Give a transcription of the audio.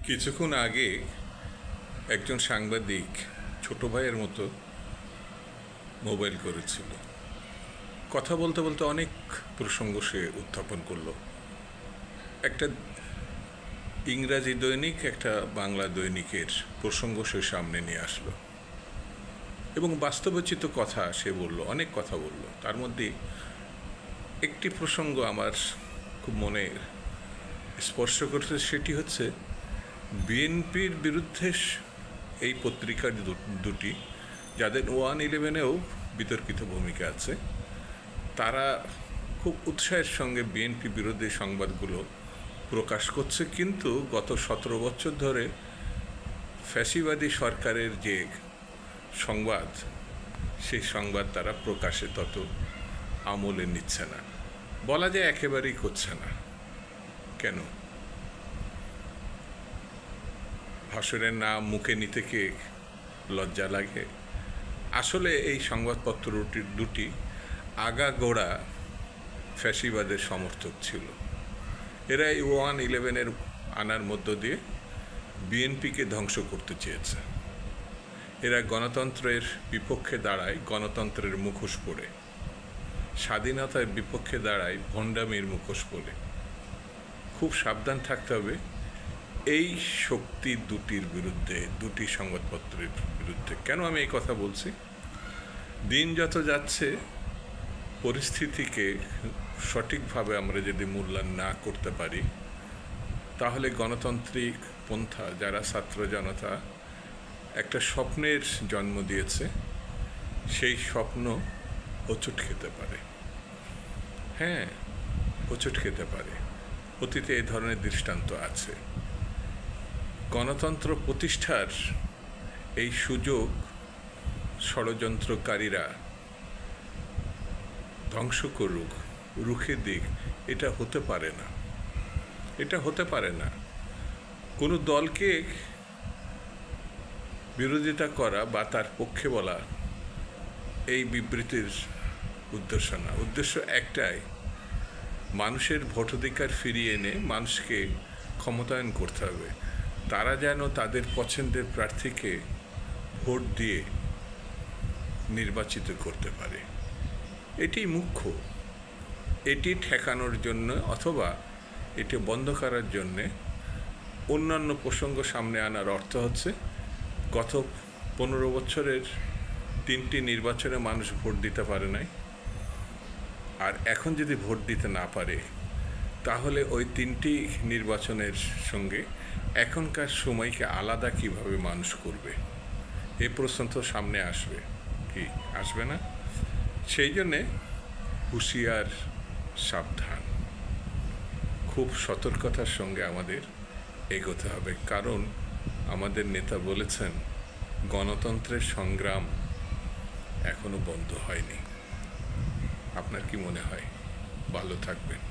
কিছুক্ষণ আগে একজন সাংবাদিক ছোট ভাইয়ের মতো মোবাইল করেছিল। কথা বলতে বলতে অনেক প্রসঙ্গ সে উত্থাপন করলো। একটা ইংরাজি দৈনিক, একটা বাংলা দৈনিকের প্রসঙ্গ সে সামনে নিয়ে আসলো এবং বাস্তবোচিত কথা সে বলল, অনেক কথা বলল। তার মধ্যে একটি প্রসঙ্গ আমার খুব মনে স্পর্শ করছে, সেটি হচ্ছে বিএনপির বিরুদ্ধে এই পত্রিকার দুটি, যাদের 111-এও বিতর্কিত ভূমিকা আছে, তারা খুব উৎসাহের সঙ্গে বিএনপি বিরোধী সংবাদগুলো প্রকাশ করছে। কিন্তু গত 17 বছর ধরে ফ্যাসিবাদী সরকারের যে সংবাদ, সেই সংবাদ তারা প্রকাশে তত আমলে নিচ্ছে না, বলা যায় একেবারেই করছে না। কেন? ভাষণের নাম মুখে নিতে কে লজ্জা লাগে? আসলে এই সংবাদপত্র দুটি আগাগোড়া ফ্যাসিবাদের সমর্থক ছিল। এরা এই 111-এর আনার মধ্য দিয়ে বিএনপিকে ধ্বংস করতে চেয়েছে। এরা গণতন্ত্রের বিপক্ষে দাঁড়ায় গণতন্ত্রের মুখোশ পরে, স্বাধীনতার বিপক্ষে দাঁড়ায় ভণ্ডামির মুখোশ পরে। খুব সাবধান থাকতে হবে এই শক্তি দুটির বিরুদ্ধে, দুটি সংবাদপত্রের বিরুদ্ধে। কেন আমি এই কথা বলছি? দিন যত যাচ্ছে পরিস্থিতিকে সঠিকভাবে আমরা যদি মূল্যায়ন না করতে পারি, তাহলে গণতান্ত্রিক পন্থা, যারা ছাত্র জনতা একটা স্বপ্নের জন্ম দিয়েছে, সেই স্বপ্ন হোঁচট খেতে পারে। হ্যাঁ, হোঁচট খেতে পারে। অতীতে এই ধরনের দৃষ্টান্ত আছে। গণতন্ত্র প্রতিষ্ঠার এই সুযোগ ষড়যন্ত্রকারীরা ধ্বংস করুক, রুখে দিক, এটা হতে পারে না। এটা হতে পারে না। কোনো দলকে বিরোধিতা করা বা তার পক্ষে বলা এই বিবৃতির উদ্দেশ্য না। উদ্দেশ্য একটাই, মানুষের ভোটাধিকার ফিরিয়ে এনে মানুষকে ক্ষমতায়ন করতে হবে। তারা যেন তাদের পছন্দের প্রার্থীকে ভোট দিয়ে নির্বাচিত করতে পারে। এটি মুখ্য। এটি ঠেকানোর জন্য অথবা এটি বন্ধ করার জন্যে অন্যান্য প্রসঙ্গ সামনে আনার অর্থ হচ্ছে, গত 15 বছরের 3টি নির্বাচনে মানুষ ভোট দিতে পারে নাই, আর এখন যদি ভোট দিতে না পারে, তাহলে ওই 3টি নির্বাচনের সঙ্গে এখনকার সময়কে আলাদা কিভাবে মানুষ করবে? এই প্রশ্ন তো সামনে আসবে, কি আসবে না? সেই জন্যে হুঁশিয়ার, সাবধান, খুব সতর্কতার সঙ্গে আমাদের এগোতে হবে। কারণ আমাদের নেতা বলেছেন, গণতন্ত্রের সংগ্রাম এখনো বন্ধ হয়নি। আপনার কি মনে হয়? ভালো থাকবেন।